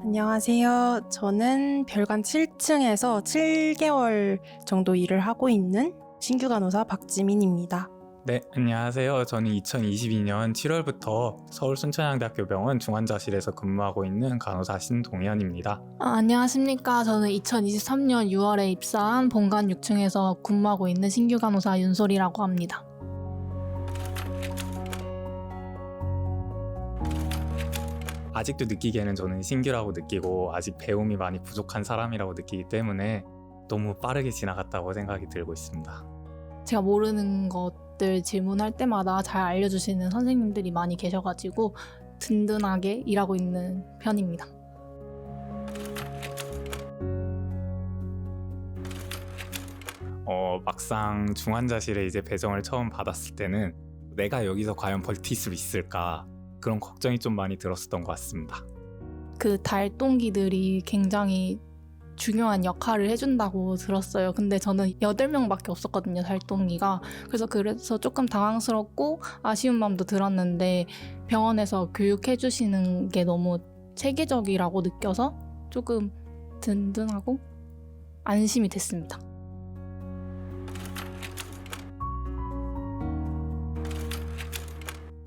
안녕하세요. 저는 별관 7층에서 7개월 정도 일을 하고 있는 신규 간호사 박지민입니다. 네, 안녕하세요. 저는 2022년 7월부터 서울 순천향대학교 병원 중환자실에서 근무하고 있는 간호사 신동현입니다. 안녕하십니까. 저는 2023년 6월에 입사한 본관 6층에서 근무하고 있는 신규 간호사 윤솔이라고 합니다. 아직도 느끼기에는 저는 신규라고 느끼고 아직 배움이 많이 부족한 사람이라고 느끼기 때문에 너무 빠르게 지나갔다고 생각이 들고 있습니다. 제가 모르는 것들 질문할 때마다 잘 알려주시는 선생님들이 많이 계셔가지고 든든하게 일하고 있는 편입니다. 막상 중환자실에 이제 배정을 처음 받았을 때는 내가 여기서 과연 버틸 수 있을까 그런 걱정이 좀 많이 들었었던 것 같습니다. 그 달동기들이 굉장히 중요한 역할을 해준다고 들었어요. 근데 저는 8명밖에 없었거든요, 달동기가. 그래서 조금 당황스럽고 아쉬운 마음도 들었는데 병원에서 교육해주시는 게 너무 체계적이라고 느껴서 조금 든든하고 안심이 됐습니다.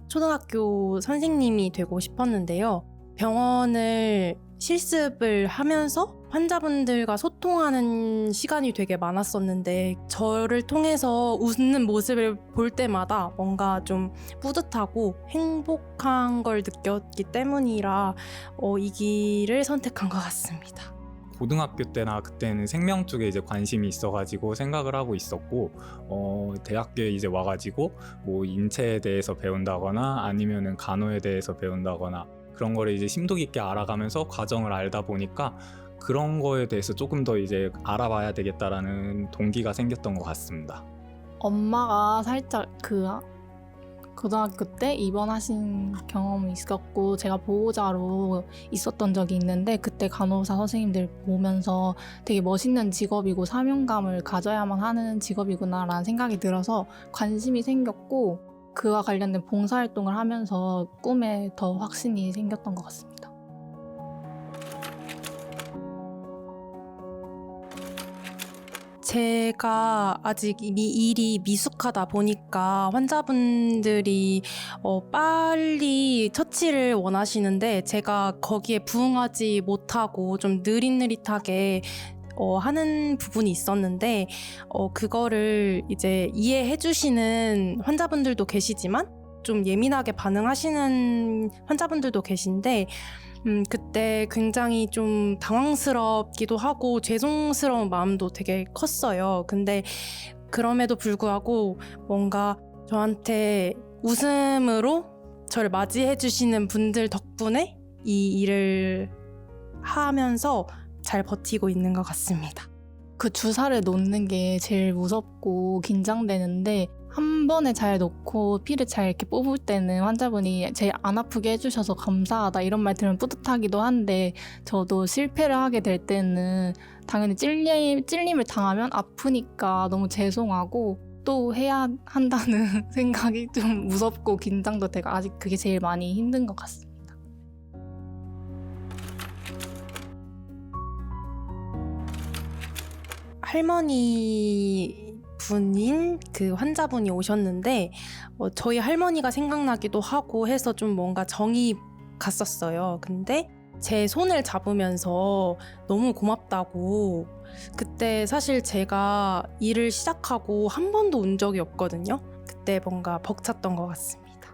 초등학교 선생님이 되고 싶었는데요. 병원을 실습을 하면서 환자분들과 소통하는 시간이 되게 많았었는데 저를 통해서 웃는 모습을 볼 때마다 뭔가 좀 뿌듯하고 행복한 걸 느꼈기 때문이라 이 길을 선택한 것 같습니다. 고등학교 때나 그때는 생명 쪽에 이제 관심이 있어가지고 생각을 하고 있었고, 대학교에 이제 와가지고 뭐 인체에 대해서 배운다거나 아니면은 간호에 대해서 배운다거나 그런 거를 이제 심도 깊게 알아가면서 과정을 알다 보니까 그런 거에 대해서 조금 더 이제 알아봐야 되겠다라는 동기가 생겼던 것 같습니다. 엄마가 살짝 고등학교 때 입원하신 경험이 있었고 제가 보호자로 있었던 적이 있는데 그때 간호사 선생님들 보면서 되게 멋있는 직업이고 사명감을 가져야만 하는 직업이구나라는 생각이 들어서 관심이 생겼고 그와 관련된 봉사활동을 하면서 꿈에 더 확신이 생겼던 것 같습니다. 제가 아직 이 일이 미숙하다 보니까 환자분들이 빨리 처치를 원하시는데 제가 거기에 부응하지 못하고 좀 느릿느릿하게 하는 부분이 있었는데 그거를 이제 이해해 주시는 환자분들도 계시지만 좀 예민하게 반응하시는 환자분들도 계신데 그때 굉장히 좀 당황스럽기도 하고 죄송스러운 마음도 되게 컸어요. 근데 그럼에도 불구하고 뭔가 저한테 웃음으로 저를 맞이해 주시는 분들 덕분에 이 일을 하면서 잘 버티고 있는 것 같습니다. 그 주사를 놓는 게 제일 무섭고 긴장되는데 한 번에 잘 놓고 피를 잘 이렇게 뽑을 때는 환자분이 제일 안 아프게 해주셔서 감사하다 이런 말 들으면 뿌듯하기도 한데 저도 실패를 하게 될 때는 당연히 찔림을 당하면 아프니까 너무 죄송하고 또 해야 한다는 생각이 좀 무섭고 긴장도 되고 아직 그게 제일 많이 힘든 것 같습니다. 할머니 분인 그 환자분이 오셨는데 저희 할머니가 생각나기도 하고 해서 좀 뭔가 정이 갔었어요. 근데 제 손을 잡으면서 너무 고맙다고 그때 사실 제가 일을 시작하고 한 번도 운 적이 없거든요. 그때 뭔가 벅찼던 것 같습니다.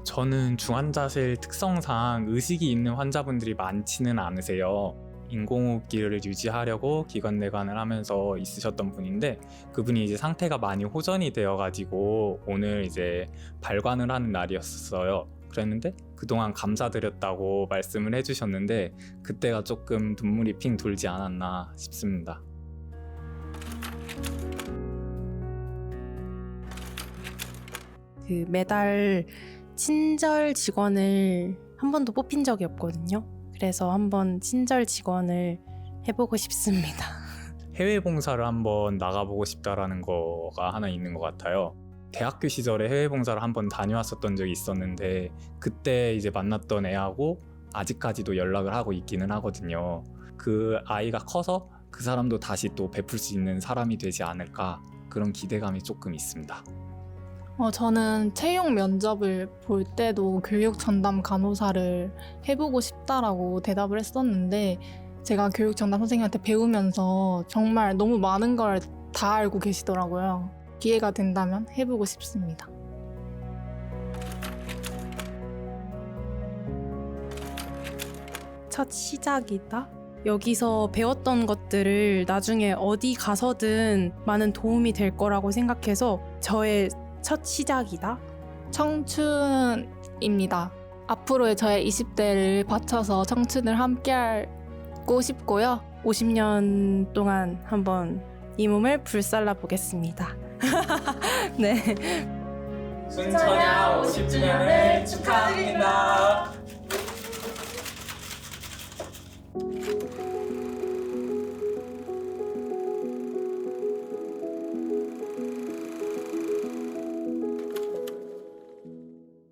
저는 중환자실 특성상 의식이 있는 환자분들이 많지는 않으세요. 인공호흡기를 유지하려고 기관내관을 하면서 있으셨던 분인데 그분이 이제 상태가 많이 호전이 되어가지고 오늘 이제 발관을 하는 날이었어요. 그랬는데 그동안 감사드렸다고 말씀을 해주셨는데 그때가 조금 눈물이 핑 돌지 않았나 싶습니다. 매달 친절 직원을 한 번도 뽑힌 적이 없거든요. 그래서 한번 친절 직원을 해보고 싶습니다. 해외 봉사를 한번 나가보고 싶다라는 거가 하나 있는 것 같아요. 대학교 시절에 해외 봉사를 한번 다녀왔었던 적이 있었는데 그때 이제 만났던 애하고 아직까지도 연락을 하고 있기는 하거든요. 그 아이가 커서 그 사람도 다시 또 베풀 수 있는 사람이 되지 않을까, 그런 기대감이 조금 있습니다. 저는 채용 면접을 볼 때도 교육 전담 간호사를 해보고 싶다라고 대답을 했었는데, 제가 교육 전담 선생님한테 배우면서 정말 너무 많은 걸 다 알고 계시더라고요. 기회가 된다면 해보고 싶습니다. 첫 시작이다. 여기서 배웠던 것들을 나중에 어디 가서든 많은 도움이 될 거라고 생각해서 저의 첫 시작이다. 청춘입니다. 앞으로의 저의 20대를 바쳐서 청춘을 함께하고 싶고요. 50년 동안 한번 이 몸을 불살라 보겠습니다. 네. 순천향 50주년을 축하드립니다.